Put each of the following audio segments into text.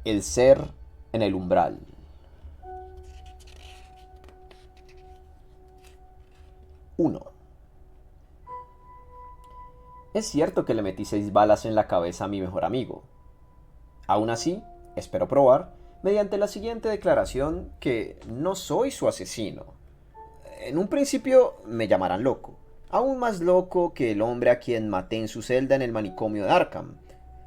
El ser en el umbral. Uno. Es cierto que le metí 6 balas en la cabeza a mi mejor amigo. Aún así, espero probar, mediante la siguiente declaración, que no soy su asesino. En un principio me llamarán loco, aún más loco que el hombre a quien maté en su celda en el manicomio de Arkham.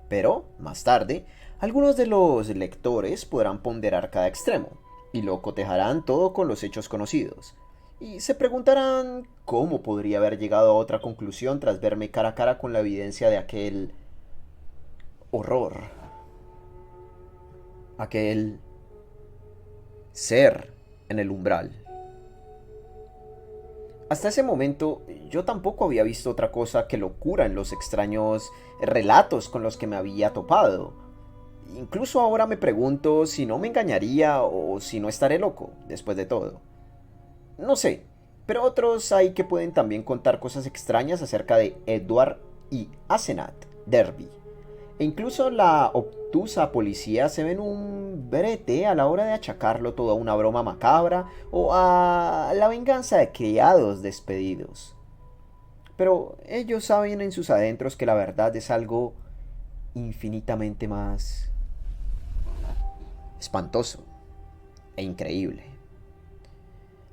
Pero, más tarde, algunos de los lectores podrán ponderar cada extremo, y lo cotejarán todo con los hechos conocidos. Y se preguntarán cómo podría haber llegado a otra conclusión tras verme cara a cara con la evidencia de aquel horror, aquel ser en el umbral. Hasta ese momento yo tampoco había visto otra cosa que locura en los extraños relatos con los que me había topado. Incluso ahora me pregunto si no me engañaría o si no estaré loco, después de todo. No sé, pero otros hay que pueden también contar cosas extrañas acerca de Edward y Asenat Derby. E incluso la obtusa policía se ve en un brete a la hora de achacarlo todo a una broma macabra o a la venganza de criados despedidos. Pero ellos saben en sus adentros que la verdad es algo infinitamente más espantoso e increíble.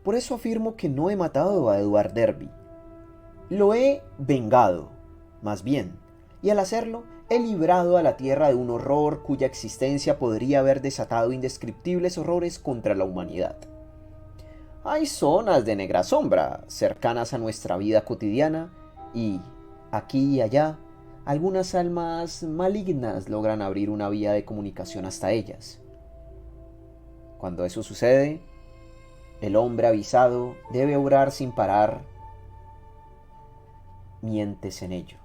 Por eso afirmo que no he matado a Edward Derby. Lo he vengado, más bien, y al hacerlo he librado a la Tierra de un horror cuya existencia podría haber desatado indescriptibles horrores contra la humanidad. Hay zonas de negra sombra cercanas a nuestra vida cotidiana y, aquí y allá, algunas almas malignas logran abrir una vía de comunicación hasta ellas. Cuando eso sucede, el hombre avisado debe obrar sin parar mientes en ello.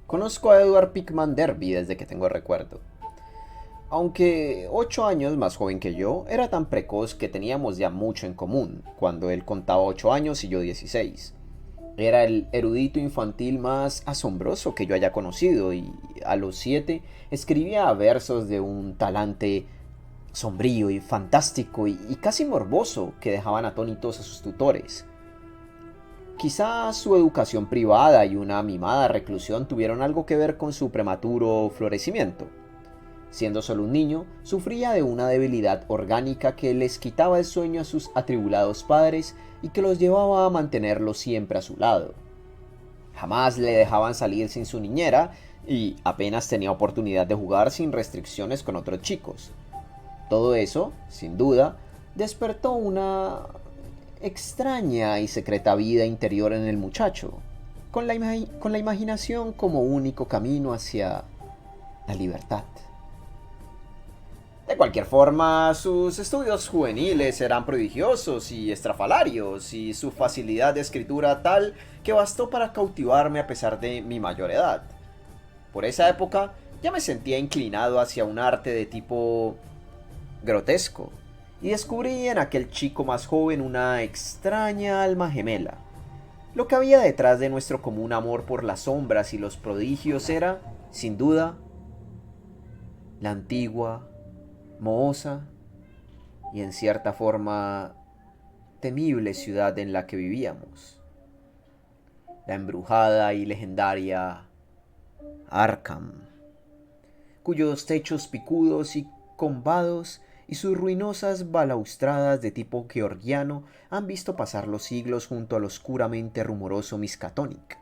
Conozco a Edward Pickman Derby desde que tengo recuerdo. Aunque 8 años más joven que yo, era tan precoz que teníamos ya mucho en común, cuando él contaba 8 años y yo 16. Era el erudito infantil más asombroso que yo haya conocido y a los 7 escribía versos de un talante sombrío y fantástico y casi morboso que dejaban atónitos a sus tutores. Quizá su educación privada y una mimada reclusión tuvieron algo que ver con su prematuro florecimiento. Siendo solo un niño, sufría de una debilidad orgánica que les quitaba el sueño a sus atribulados padres y que los llevaba a mantenerlos siempre a su lado. Jamás le dejaban salir sin su niñera y apenas tenía oportunidad de jugar sin restricciones con otros chicos. Todo eso, sin duda, despertó una extraña y secreta vida interior en el muchacho, con la imaginación como único camino hacia la libertad. De cualquier forma, sus estudios juveniles eran prodigiosos y estrafalarios, y su facilidad de escritura tal que bastó para cautivarme a pesar de mi mayor edad. Por esa época ya me sentía inclinado hacia un arte de tipo grotesco, y descubrí en aquel chico más joven una extraña alma gemela. Lo que había detrás de nuestro común amor por las sombras y los prodigios era, sin duda, la antigua, mohosa y en cierta forma temible ciudad en la que vivíamos, la embrujada y legendaria Arkham, cuyos techos picudos y combados y sus ruinosas balaustradas de tipo georgiano han visto pasar los siglos junto al oscuramente rumoroso Miskatonic.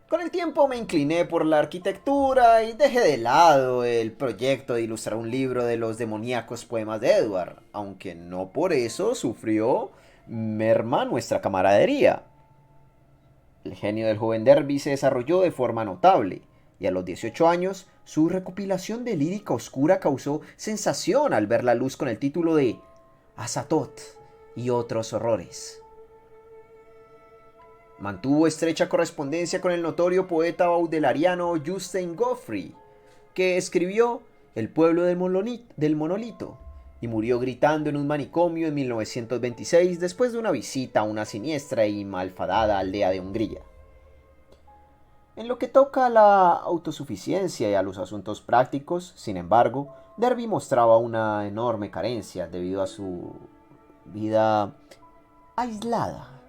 Con el tiempo me incliné por la arquitectura y dejé de lado el proyecto de ilustrar un libro de los demoníacos poemas de Edward, aunque no por eso sufrió merma nuestra camaradería. El genio del joven Derby se desarrolló de forma notable, y a los 18 años su recopilación de lírica oscura causó sensación al ver la luz con el título de Azatoth y otros horrores. Mantuvo estrecha correspondencia con el notorio poeta baudelariano Justin Geoffrey, que escribió El pueblo del monolito, y murió gritando en un manicomio en 1926 después de una visita a una siniestra y malfadada aldea de Hungría. En lo que toca a la autosuficiencia y a los asuntos prácticos, sin embargo, Derby mostraba una enorme carencia debido a su vida aislada.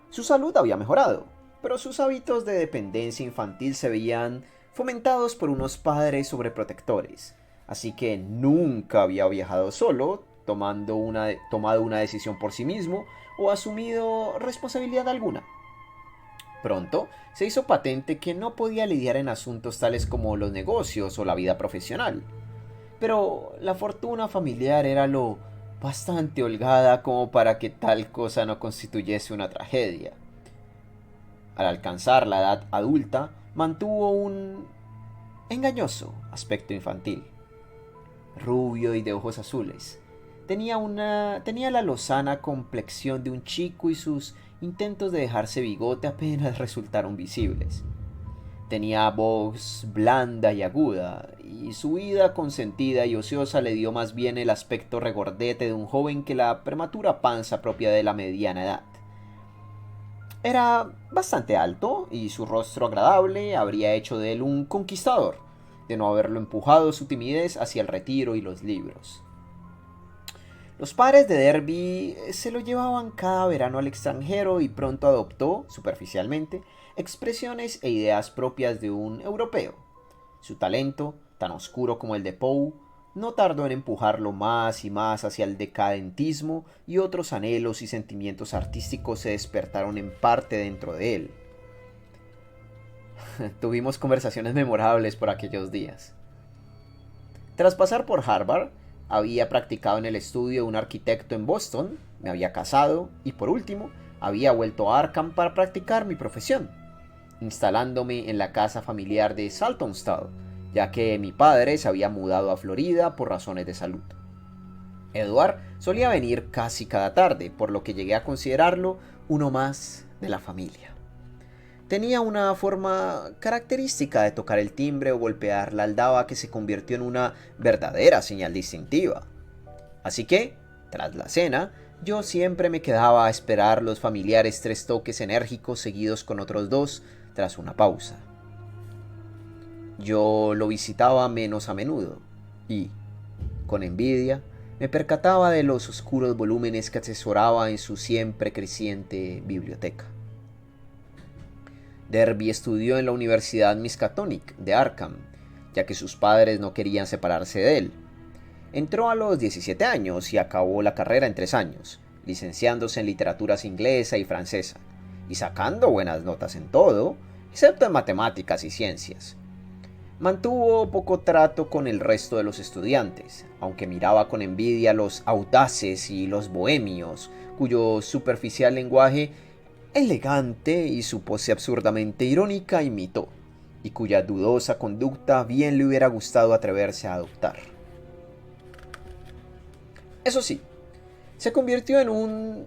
Su salud había mejorado, pero sus hábitos de dependencia infantil se veían fomentados por unos padres sobreprotectores, así que nunca había viajado solo, tomado una decisión por sí mismo o asumido responsabilidad alguna. Pronto se hizo patente que no podía lidiar en asuntos tales como los negocios o la vida profesional, pero la fortuna familiar era lo bastante holgada como para que tal cosa no constituyese una tragedia. Al alcanzar la edad adulta, mantuvo un engañoso aspecto infantil. Rubio y de ojos azules. Tenía la lozana complexión de un chico y sus intentos de dejarse bigote apenas resultaron visibles. Tenía voz blanda y aguda, y su vida consentida y ociosa le dio más bien el aspecto regordete de un joven que la prematura panza propia de la mediana edad. Era bastante alto, y su rostro agradable habría hecho de él un conquistador, de no haberlo empujado su timidez hacia el retiro y los libros. Los padres de Derby se lo llevaban cada verano al extranjero y pronto adoptó, superficialmente, expresiones e ideas propias de un europeo. Su talento, tan oscuro como el de Poe, no tardó en empujarlo más y más hacia el decadentismo, y otros anhelos y sentimientos artísticos se despertaron en parte dentro de él. Tuvimos conversaciones memorables por aquellos días. Tras pasar por Harvard, había practicado en el estudio de un arquitecto en Boston, me había casado y por último había vuelto a Arkham para practicar mi profesión, instalándome en la casa familiar de Saltonstall, ya que mi padre se había mudado a Florida por razones de salud. Edward solía venir casi cada tarde, por lo que llegué a considerarlo uno más de la familia. Tenía una forma característica de tocar el timbre o golpear la aldaba que se convirtió en una verdadera señal distintiva. Así que, tras la cena, yo siempre me quedaba a esperar los familiares 3 toques enérgicos seguidos con otros 2 tras una pausa. Yo lo visitaba menos a menudo y, con envidia, me percataba de los oscuros volúmenes que atesoraba en su siempre creciente biblioteca. Derby estudió en la Universidad Miskatonic de Arkham, ya que sus padres no querían separarse de él. Entró a los 17 años y acabó la carrera en 3 años, licenciándose en literaturas inglesa y francesa, y sacando buenas notas en todo, excepto en matemáticas y ciencias. Mantuvo poco trato con el resto de los estudiantes, aunque miraba con envidia a los audaces y los bohemios, cuyo superficial lenguaje elegante y su pose absurdamente irónica imitó, y cuya dudosa conducta bien le hubiera gustado atreverse a adoptar. Eso sí, se convirtió en un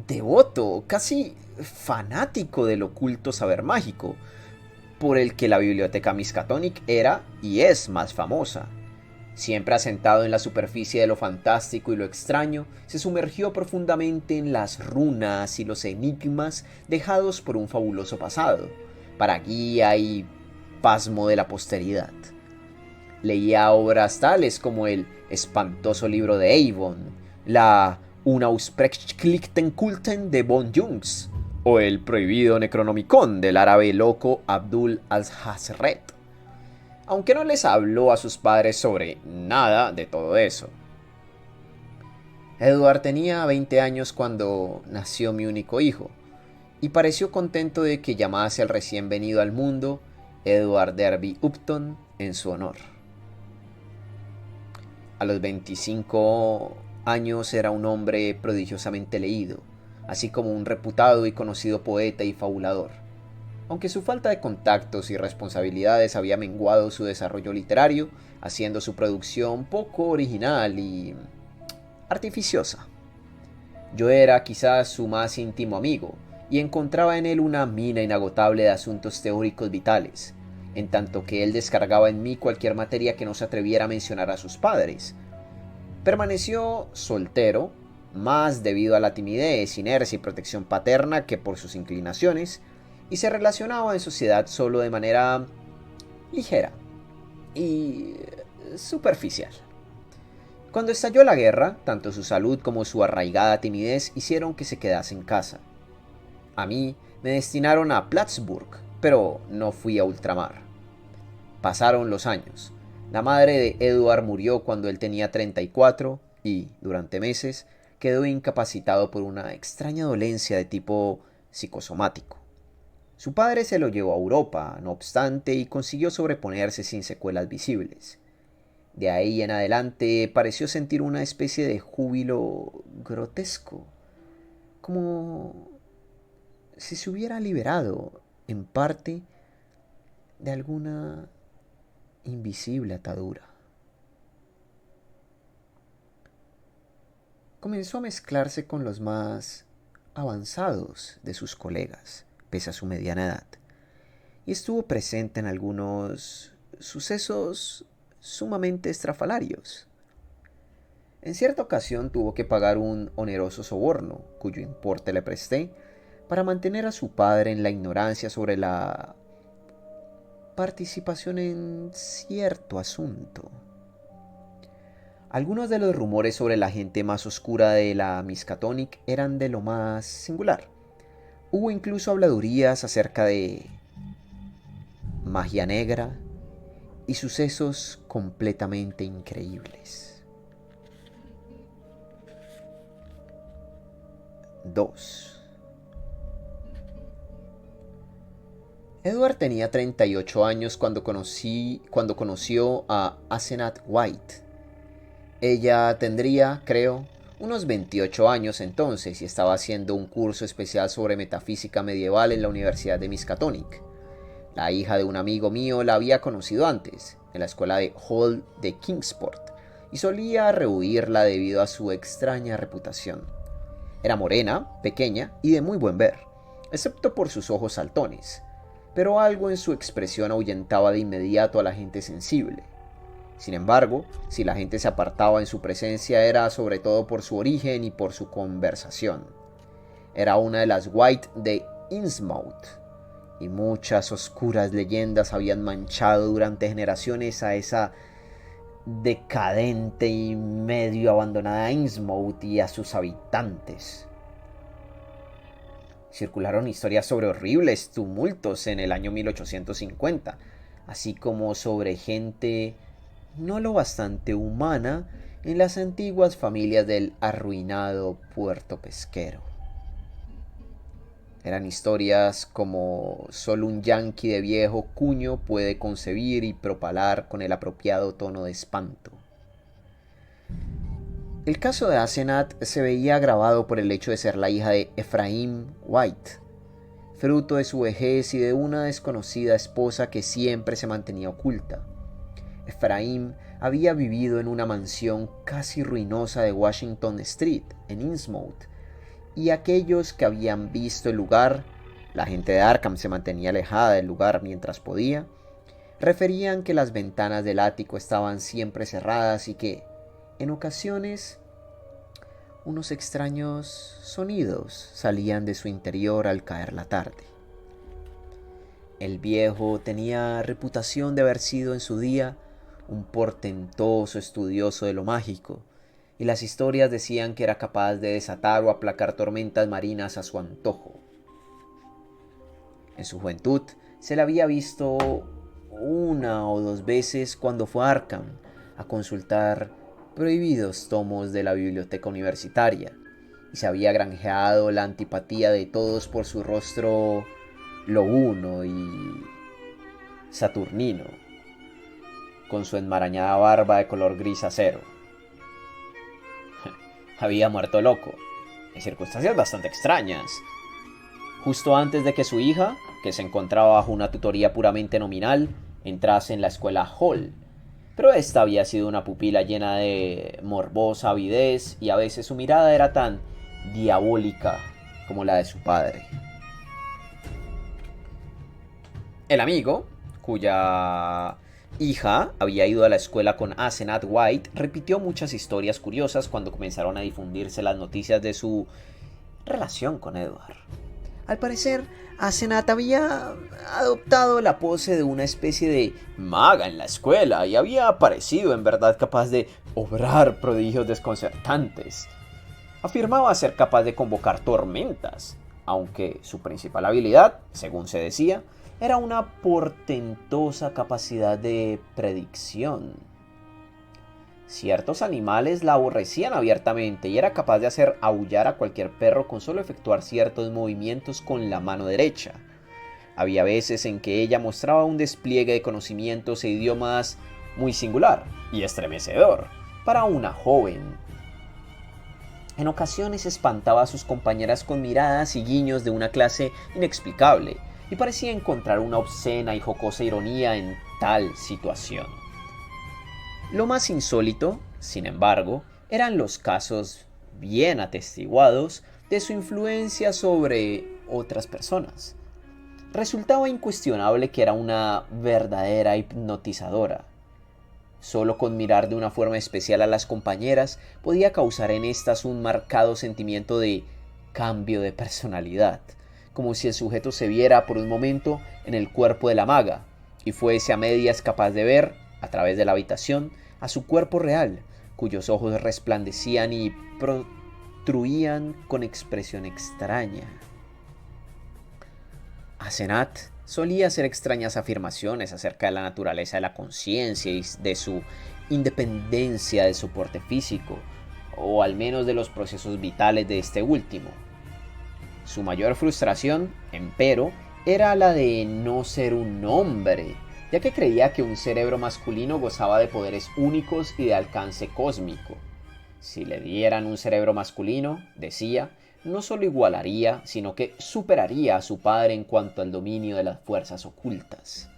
devoto, casi fanático del oculto saber mágico, por el que la biblioteca Miskatonic era y es más famosa. Siempre asentado en la superficie de lo fantástico y lo extraño, se sumergió profundamente en las runas y los enigmas dejados por un fabuloso pasado, para guía y pasmo de la posteridad. Leía obras tales como el espantoso libro de Avon, la Unaussprechlichen Kulten de von Jungs, o el prohibido Necronomicon del árabe loco Abdul al-Hazred, aunque no les habló a sus padres sobre nada de todo eso. Edward tenía 20 años cuando nació mi único hijo, y pareció contento de que llamase al recién venido al mundo Edward Derby Upton en su honor. A los 25 años era un hombre prodigiosamente leído, así como un reputado y conocido poeta y fabulador, aunque su falta de contactos y responsabilidades había menguado su desarrollo literario, haciendo su producción poco original y artificiosa. Yo era quizás su más íntimo amigo, y encontraba en él una mina inagotable de asuntos teóricos vitales, en tanto que él descargaba en mí cualquier materia que no se atreviera a mencionar a sus padres, Permaneció soltero, más debido a la timidez, inercia y protección paterna que por sus inclinaciones, y se relacionaba en sociedad solo de manera ligera y superficial. Cuando estalló la guerra, tanto su salud como su arraigada timidez hicieron que se quedase en casa. A mí me destinaron a Plattsburgh, pero no fui a ultramar. Pasaron los años. La madre de Edward murió cuando él tenía 34 y, durante meses, quedó incapacitado por una extraña dolencia de tipo psicosomático. Su padre se lo llevó a Europa, no obstante, y consiguió sobreponerse sin secuelas visibles. De ahí en adelante pareció sentir una especie de júbilo grotesco, como si se hubiera liberado, en parte, de alguna invisible atadura. Comenzó a mezclarse con los más avanzados de sus colegas, pese a su mediana edad, y estuvo presente en algunos sucesos sumamente estrafalarios. En cierta ocasión tuvo que pagar un oneroso soborno, cuyo importe le presté, para mantener a su padre en la ignorancia sobre la participación en cierto asunto. Algunos de los rumores sobre la gente más oscura de la Miskatonic eran de lo más singular. Hubo incluso habladurías acerca de magia negra y sucesos completamente increíbles. 2. Edward tenía 38 años cuando conoció a Asenath White. Ella tendría, creo, unos 28 años entonces y estaba haciendo un curso especial sobre metafísica medieval en la Universidad de Miskatonic. La hija de un amigo mío la había conocido antes, en la escuela de Hall de Kingsport, y solía rehuirla debido a su extraña reputación. Era morena, pequeña y de muy buen ver, excepto por sus ojos saltones, pero algo en su expresión ahuyentaba de inmediato a la gente sensible. Sin embargo, si la gente se apartaba en su presencia era sobre todo por su origen y por su conversación. Era una de las White de Innsmouth, y muchas oscuras leyendas habían manchado durante generaciones a esa decadente y medio abandonada Innsmouth y a sus habitantes. Circularon historias sobre horribles tumultos en el año 1850, así como sobre gente no lo bastante humana en las antiguas familias del arruinado puerto pesquero. Eran historias como solo un yanqui de viejo cuño puede concebir y propalar con el apropiado tono de espanto. El caso de Asenath se veía agravado por el hecho de ser la hija de Ephraim White, fruto de su vejez y de una desconocida esposa que siempre se mantenía oculta. Ephraim había vivido en una mansión casi ruinosa de Washington Street, en Innsmouth, y aquellos que habían visto el lugar, la gente de Arkham se mantenía alejada del lugar mientras podía, referían que las ventanas del ático estaban siempre cerradas y que, en ocasiones, unos extraños sonidos salían de su interior al caer la tarde. El viejo tenía reputación de haber sido en su día un portentoso estudioso de lo mágico, y las historias decían que era capaz de desatar o aplacar tormentas marinas a su antojo. En su juventud se le había visto una o dos veces cuando fue a Arkham a consultar prohibidos tomos de la biblioteca universitaria, y se había granjeado la antipatía de todos por su rostro lobuno y saturnino, con su enmarañada barba de color gris acero. Había muerto loco, en circunstancias bastante extrañas, justo antes de que su hija, que se encontraba bajo una tutoría puramente nominal, entrase en la escuela Hall. Pero esta había sido una pupila llena de morbosa avidez y a veces su mirada era tan diabólica como la de su padre. El amigo, cuya hija había ido a la escuela con Asenath White, repitió muchas historias curiosas cuando comenzaron a difundirse las noticias de su relación con Edward. Al parecer, Asenath había adoptado la pose de una especie de maga en la escuela y había parecido en verdad capaz de obrar prodigios desconcertantes. Afirmaba ser capaz de convocar tormentas, aunque su principal habilidad, según se decía, era una portentosa capacidad de predicción. Ciertos animales la aborrecían abiertamente y era capaz de hacer aullar a cualquier perro con solo efectuar ciertos movimientos con la mano derecha. Había veces en que ella mostraba un despliegue de conocimientos e idiomas muy singular y estremecedor para una joven. En ocasiones espantaba a sus compañeras con miradas y guiños de una clase inexplicable y parecía encontrar una obscena y jocosa ironía en tal situación. Lo más insólito, sin embargo, eran los casos bien atestiguados de su influencia sobre otras personas. Resultaba incuestionable que era una verdadera hipnotizadora. Solo con mirar de una forma especial a las compañeras podía causar en éstas un marcado sentimiento de cambio de personalidad, como si el sujeto se viera por un momento en el cuerpo de la maga y fuese a medias capaz de ver, a través de la habitación, a su cuerpo real, cuyos ojos resplandecían y protruían con expresión extraña. Asenath solía hacer extrañas afirmaciones acerca de la naturaleza de la conciencia y de su independencia de soporte físico, o al menos de los procesos vitales de este último. Su mayor frustración, empero, era la de no ser un hombre, ya que creía que un cerebro masculino gozaba de poderes únicos y de alcance cósmico. Si le dieran un cerebro masculino, decía, no solo igualaría, sino que superaría a su padre en cuanto al dominio de las fuerzas ocultas.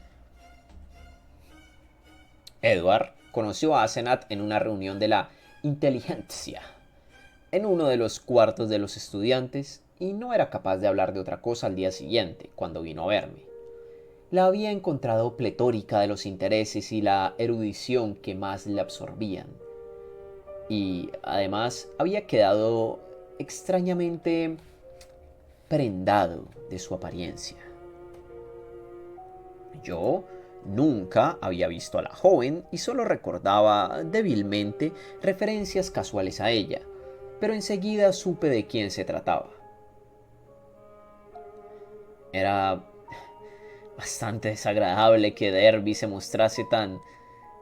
Edward conoció a Asenath en una reunión de la inteligencia, en uno de los cuartos de los estudiantes, y no era capaz de hablar de otra cosa al día siguiente, cuando vino a verme. La había encontrado pletórica de los intereses y la erudición que más le absorbían. Y además había quedado extrañamente prendado de su apariencia. Yo nunca había visto a la joven y solo recordaba débilmente referencias casuales a ella, pero enseguida supe de quién se trataba. Era bastante desagradable que Derby se mostrase tan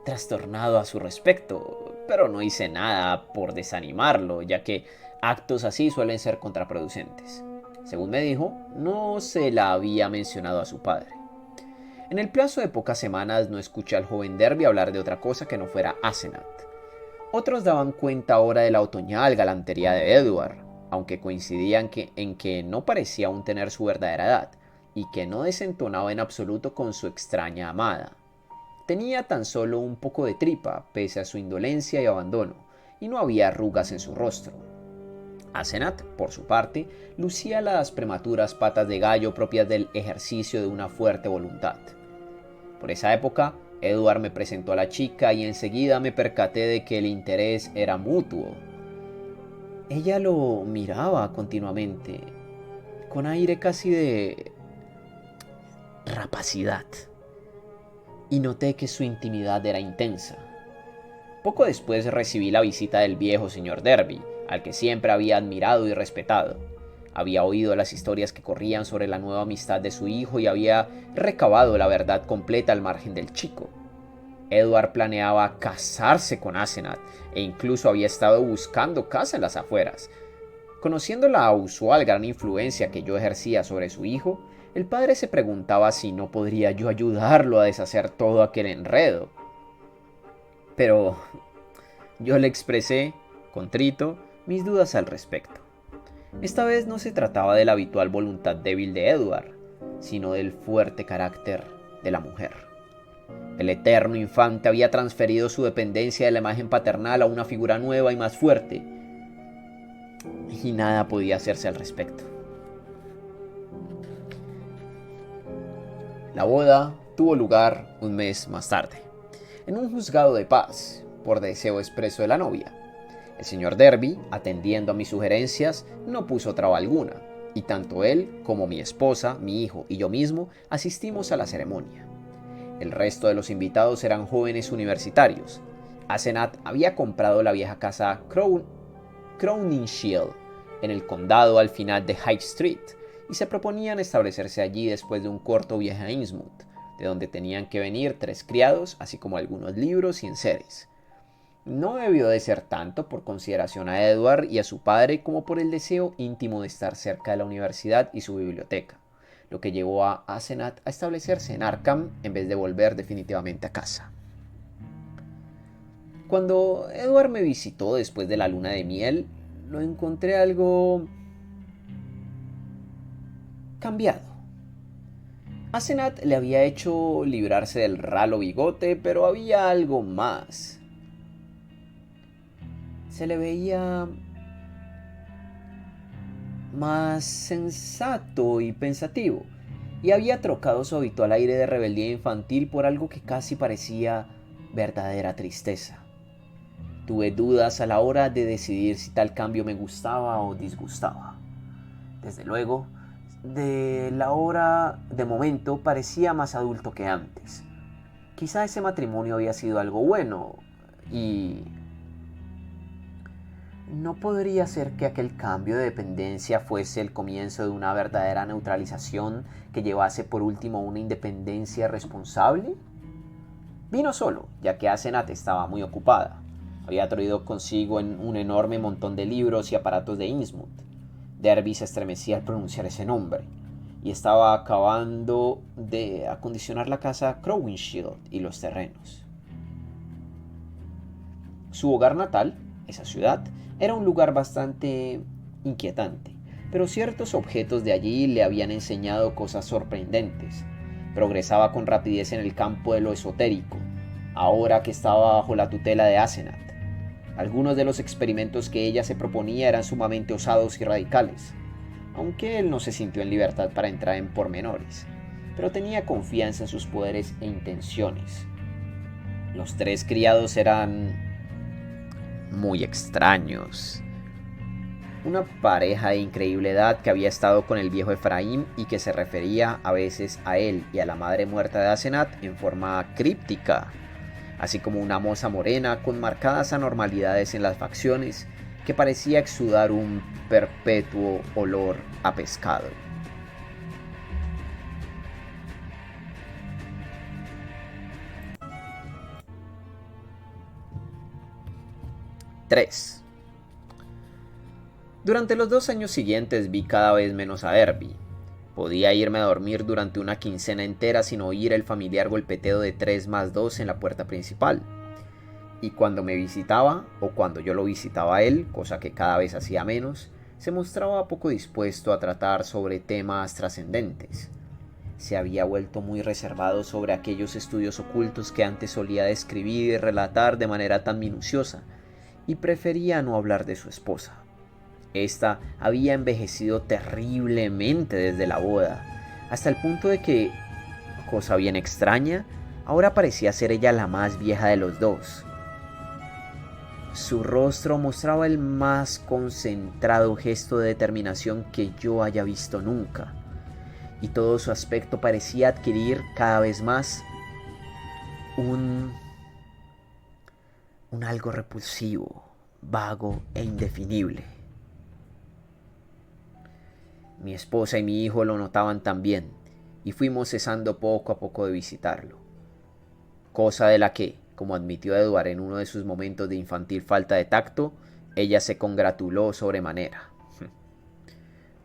trastornado a su respecto, pero no hice nada por desanimarlo, ya que actos así suelen ser contraproducentes. Según me dijo, no se la había mencionado a su padre. En el plazo de pocas semanas no escuché al joven Derby hablar de otra cosa que no fuera Asenath. Otros daban cuenta ahora de la otoñal galantería de Edward, aunque coincidían en que no parecía aún tener su verdadera edad, y que no desentonaba en absoluto con su extraña amada. Tenía tan solo un poco de tripa, pese a su indolencia y abandono, y no había arrugas en su rostro. Asenath, por su parte, lucía las prematuras patas de gallo propias del ejercicio de una fuerte voluntad. Por esa época, Edward me presentó a la chica y enseguida me percaté de que el interés era mutuo. Ella lo miraba continuamente, con aire casi de rapacidad, y noté que su intimidad era intensa. Poco después recibí la visita del viejo señor Derby, al que siempre había admirado y respetado. Había oído las historias que corrían sobre la nueva amistad de su hijo y había recabado la verdad completa al margen del chico. Edward planeaba casarse con Asenath e incluso había estado buscando casa en las afueras. Conociendo la usual gran influencia que yo ejercía sobre su hijo, el padre se preguntaba si no podría yo ayudarlo a deshacer todo aquel enredo. Pero yo le expresé, contrito, mis dudas al respecto. Esta vez no se trataba de la habitual voluntad débil de Edward, sino del fuerte carácter de la mujer. El eterno infante había transferido su dependencia de la imagen paternal a una figura nueva y más fuerte, y nada podía hacerse al respecto. La boda tuvo lugar un mes más tarde, en un juzgado de paz, por deseo expreso de la novia. El señor Derby, atendiendo a mis sugerencias, no puso traba alguna, y tanto él como mi esposa, mi hijo y yo mismo asistimos a la ceremonia. El resto de los invitados eran jóvenes universitarios. Asenat había comprado la vieja casa Crowninshield en el condado al final de High Street y se proponían establecerse allí después de un corto viaje a Innsmouth, de donde tenían que venir 3 criados, así como algunos libros y enseres. No debió de ser tanto por consideración a Edward y a su padre como por el deseo íntimo de estar cerca de la universidad y su biblioteca, lo que llevó a Asenat a establecerse en Arkham en vez de volver definitivamente a casa. Cuando Edward me visitó después de la luna de miel, lo encontré algo cambiado. Asenat le había hecho librarse del ralo bigote, pero había algo más. Se le veía más sensato y pensativo, y había trocado su habitual aire de rebeldía infantil por algo que casi parecía verdadera tristeza. Tuve dudas a la hora de decidir si tal cambio me gustaba o disgustaba. Desde luego, de momento parecía más adulto que antes. Quizá ese matrimonio había sido algo bueno y ¿no podría ser que aquel cambio de dependencia fuese el comienzo de una verdadera neutralización que llevase por último a una independencia responsable? Vino solo, ya que Asenat estaba muy ocupada. Había traído consigo un enorme montón de libros y aparatos de Innsmouth. Derby se estremecía al pronunciar ese nombre, y estaba acabando de acondicionar la casa Crowninshield y los terrenos. Su hogar natal, esa ciudad, era un lugar bastante inquietante, pero ciertos objetos de allí le habían enseñado cosas sorprendentes. Progresaba con rapidez en el campo de lo esotérico, ahora que estaba bajo la tutela de Asenat. Algunos de los experimentos que ella se proponía eran sumamente osados y radicales, aunque él no se sintió en libertad para entrar en pormenores, pero tenía confianza en sus poderes e intenciones. Los 3 criados eran muy extraños. Una pareja de increíble edad que había estado con el viejo Efraín y que se refería a veces a él y a la madre muerta de Asenat en forma críptica, así como una moza morena con marcadas anormalidades en las facciones que parecía exudar un perpetuo olor a pescado. ¡3! Durante los 2 años siguientes vi cada vez menos a Derby. Podía irme a dormir durante una quincena entera sin oír el familiar golpeteo de 3+2 en la puerta principal. Y cuando me visitaba, o cuando yo lo visitaba a él, cosa que cada vez hacía menos, se mostraba poco dispuesto a tratar sobre temas trascendentes. Se había vuelto muy reservado sobre aquellos estudios ocultos que antes solía describir y relatar de manera tan minuciosa, y prefería no hablar de su esposa. Esta había envejecido terriblemente desde la boda, hasta el punto de que, cosa bien extraña, ahora parecía ser ella la más vieja de los 2. Su rostro mostraba el más concentrado gesto de determinación que yo haya visto nunca, y todo su aspecto parecía adquirir cada vez más un algo repulsivo, vago e indefinible. Mi esposa y mi hijo lo notaban también, y fuimos cesando poco a poco de visitarlo, cosa de la que, como admitió Edward en uno de sus momentos de infantil falta de tacto, ella se congratuló sobremanera.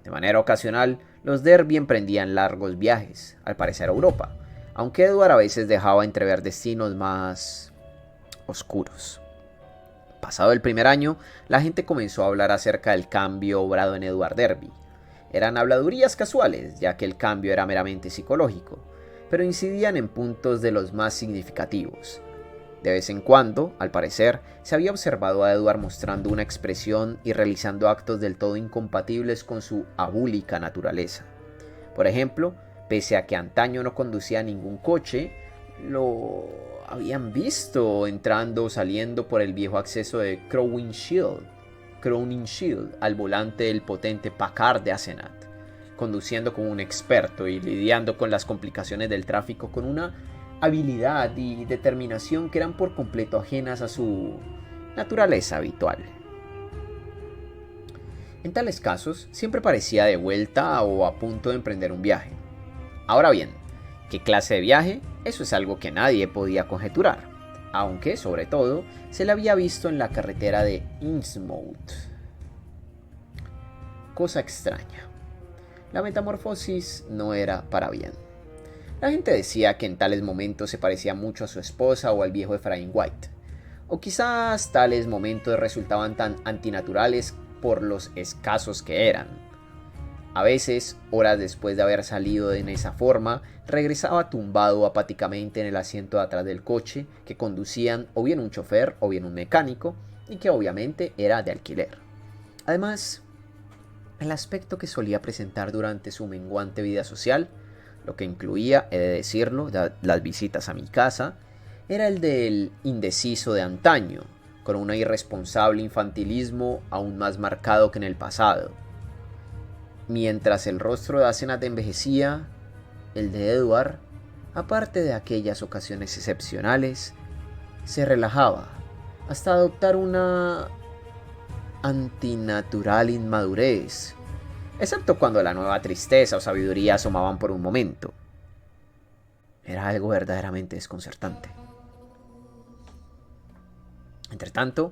De manera ocasional, los Derby emprendían largos viajes, al parecer a Europa, aunque Edward a veces dejaba entrever destinos más oscuros. Pasado el primer año, la gente comenzó a hablar acerca del cambio obrado en Edward Derby. Eran habladurías casuales, ya que el cambio era meramente psicológico, pero incidían en puntos de los más significativos. De vez en cuando, al parecer, se había observado a Edward mostrando una expresión y realizando actos del todo incompatibles con su abúlica naturaleza. Por ejemplo, pese a que antaño no conducía ningún coche, lo habían visto entrando o saliendo por el viejo acceso de Crowninshield al volante del potente Packard de Asenat, conduciendo como un experto y lidiando con las complicaciones del tráfico con una habilidad y determinación que eran por completo ajenas a su naturaleza habitual. En tales casos, siempre parecía de vuelta o a punto de emprender un viaje. Ahora bien, ¿qué clase de viaje? Eso es algo que nadie podía conjeturar, aunque, sobre todo, se le había visto en la carretera de Innsmouth. Cosa extraña. La metamorfosis no era para bien. La gente decía que en tales momentos se parecía mucho a su esposa o al viejo Ephraim White, o quizás tales momentos resultaban tan antinaturales por los escasos que eran. A veces, horas después de haber salido en esa forma, regresaba tumbado apáticamente en el asiento de atrás del coche que conducían o bien un chofer o bien un mecánico, y que obviamente era de alquiler. Además, el aspecto que solía presentar durante su menguante vida social, lo que incluía, he de decirlo, las visitas a mi casa, era el del indeciso de antaño, con un irresponsable infantilismo aún más marcado que en el pasado. Mientras el rostro de Asenat envejecía, el de Edward, aparte de aquellas ocasiones excepcionales, se relajaba hasta adoptar una antinatural inmadurez, excepto cuando la nueva tristeza o sabiduría asomaban por un momento. Era algo verdaderamente desconcertante. Entretanto,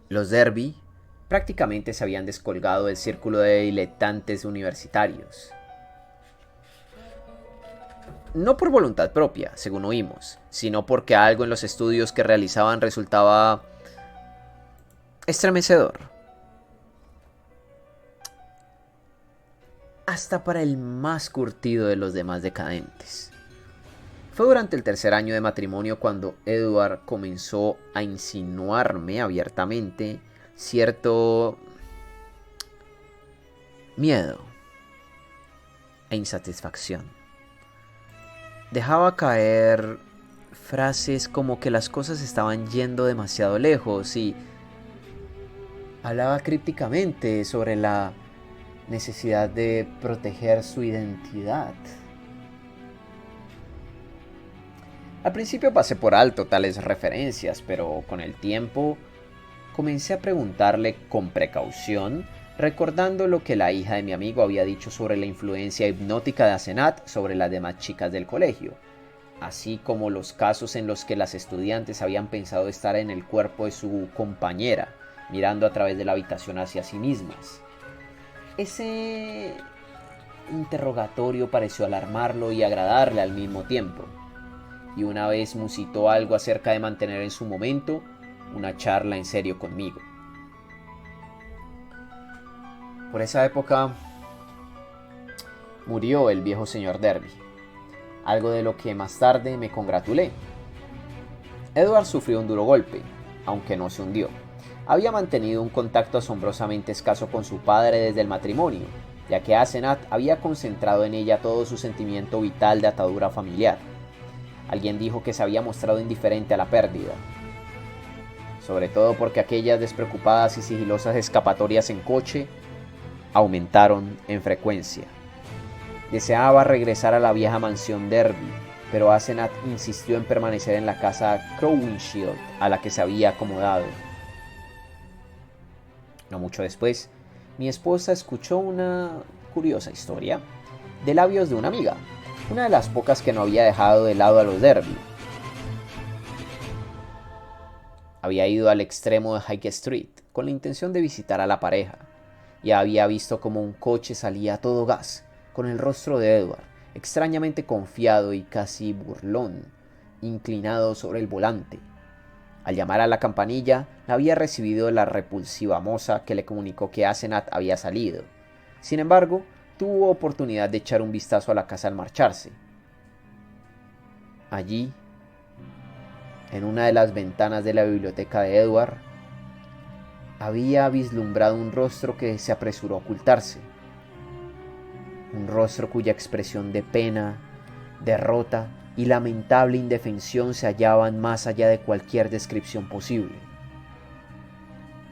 los Derby prácticamente se habían descolgado del círculo de diletantes universitarios. No por voluntad propia, según oímos, sino porque algo en los estudios que realizaban resultaba estremecedor. Hasta para el más curtido de los demás decadentes. Fue durante el tercer año de matrimonio cuando Edward comenzó a insinuarme abiertamente cierto miedo e insatisfacción. Dejaba caer frases como que las cosas estaban yendo demasiado lejos y hablaba crípticamente sobre la necesidad de proteger su identidad. Al principio pasé por alto tales referencias, pero con el tiempo comencé a preguntarle con precaución, recordando lo que la hija de mi amigo había dicho sobre la influencia hipnótica de Asenat sobre las demás chicas del colegio, así como los casos en los que las estudiantes habían pensado estar en el cuerpo de su compañera, mirando a través de la habitación hacia sí mismas. Ese interrogatorio pareció alarmarlo y agradarle al mismo tiempo, y una vez musitó algo acerca de mantener en su momento una charla en serio conmigo. Por esa época murió el viejo señor Derby, algo de lo que más tarde me congratulé. Edward sufrió un duro golpe, aunque no se hundió. Había mantenido un contacto asombrosamente escaso con su padre desde el matrimonio, ya que Asenat había concentrado en ella todo su sentimiento vital de atadura familiar. Alguien dijo que se había mostrado indiferente a la pérdida, sobre todo porque aquellas despreocupadas y sigilosas escapatorias en coche aumentaron en frecuencia. Deseaba regresar a la vieja mansión Derby, pero Asenat insistió en permanecer en la casa Crowninshield a la que se había acomodado. No mucho después, mi esposa escuchó una curiosa historia de labios de una amiga, una de las pocas que no había dejado de lado a los Derby. Había ido al extremo de High Street con la intención de visitar a la pareja, y había visto como un coche salía a todo gas, con el rostro de Edward, extrañamente confiado y casi burlón, inclinado sobre el volante. Al llamar a la campanilla, la había recibido la repulsiva moza que le comunicó que Asenat había salido. Sin embargo, tuvo oportunidad de echar un vistazo a la casa al marcharse. Allí, en una de las ventanas de la biblioteca de Edward, había vislumbrado un rostro que se apresuró a ocultarse. Un rostro cuya expresión de pena, derrota, y lamentable indefensión se hallaban más allá de cualquier descripción posible.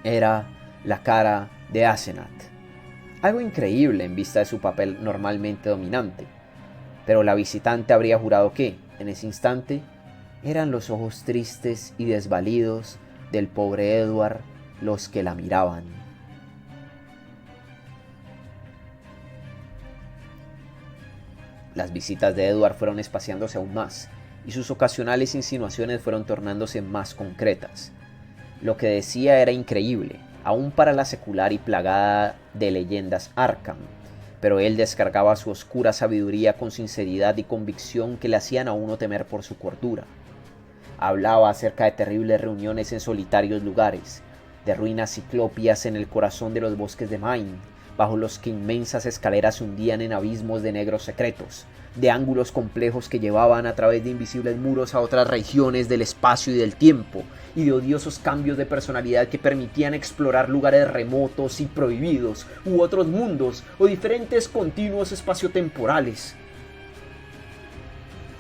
Era la cara de Asenath, algo increíble en vista de su papel normalmente dominante, pero la visitante habría jurado que, en ese instante, eran los ojos tristes y desvalidos del pobre Edward los que la miraban. Las visitas de Edward fueron espaciándose aún más, y sus ocasionales insinuaciones fueron tornándose más concretas. Lo que decía era increíble, aún para la secular y plagada de leyendas Arkham, pero él descargaba su oscura sabiduría con sinceridad y convicción que le hacían a uno temer por su cordura. Hablaba acerca de terribles reuniones en solitarios lugares, de ruinas ciclopias en el corazón de los bosques de Maine, bajo los que inmensas escaleras se hundían en abismos de negros secretos, de ángulos complejos que llevaban a través de invisibles muros a otras regiones del espacio y del tiempo, y de odiosos cambios de personalidad que permitían explorar lugares remotos y prohibidos, u otros mundos, o diferentes continuos espaciotemporales.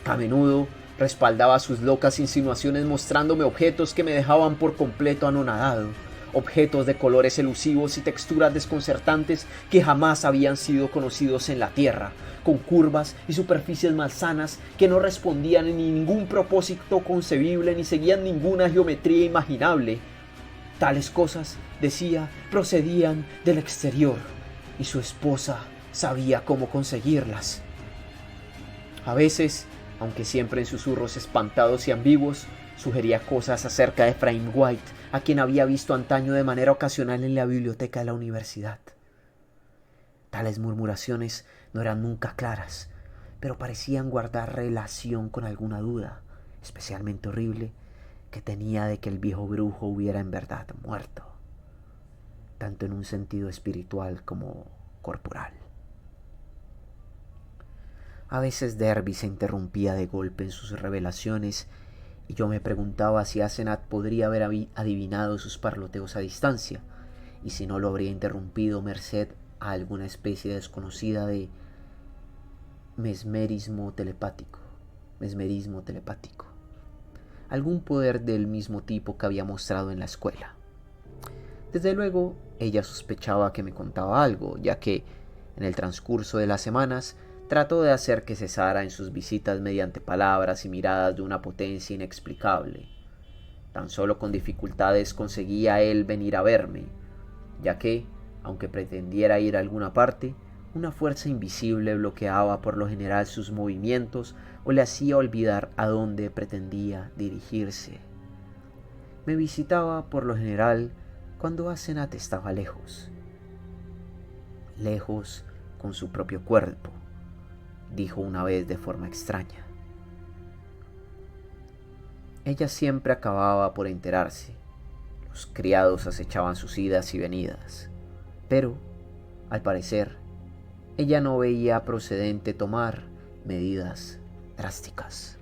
A menudo respaldaba sus locas insinuaciones mostrándome objetos que me dejaban por completo anonadado, objetos de colores elusivos y texturas desconcertantes que jamás habían sido conocidos en la Tierra, con curvas y superficies malsanas que no respondían en ningún propósito concebible ni seguían ninguna geometría imaginable. Tales cosas, decía, procedían del exterior, y su esposa sabía cómo conseguirlas. A veces, aunque siempre en susurros espantados y ambiguos, sugería cosas acerca de Ephraim White, a quien había visto antaño de manera ocasional en la biblioteca de la universidad. Tales murmuraciones no eran nunca claras, pero parecían guardar relación con alguna duda, especialmente horrible, que tenía de que el viejo brujo hubiera en verdad muerto, tanto en un sentido espiritual como corporal. A veces Derby se interrumpía de golpe en sus revelaciones y yo me preguntaba si Asenath podría haber adivinado sus parloteos a distancia, y si no lo habría interrumpido merced a alguna especie desconocida de mesmerismo telepático, algún poder del mismo tipo que había mostrado en la escuela. Desde luego, ella sospechaba que me contaba algo, ya que, en el transcurso de las semanas, trató de hacer que cesara en sus visitas mediante palabras y miradas de una potencia inexplicable. Tan solo con dificultades conseguía él venir a verme, ya que, aunque pretendiera ir a alguna parte, una fuerza invisible bloqueaba por lo general sus movimientos o le hacía olvidar a dónde pretendía dirigirse. Me visitaba por lo general cuando Asenath estaba lejos con su propio cuerpo, dijo una vez de forma extraña. Ella siempre acababa por enterarse. Los criados acechaban sus idas y venidas, pero, al parecer, ella no veía procedente tomar medidas drásticas.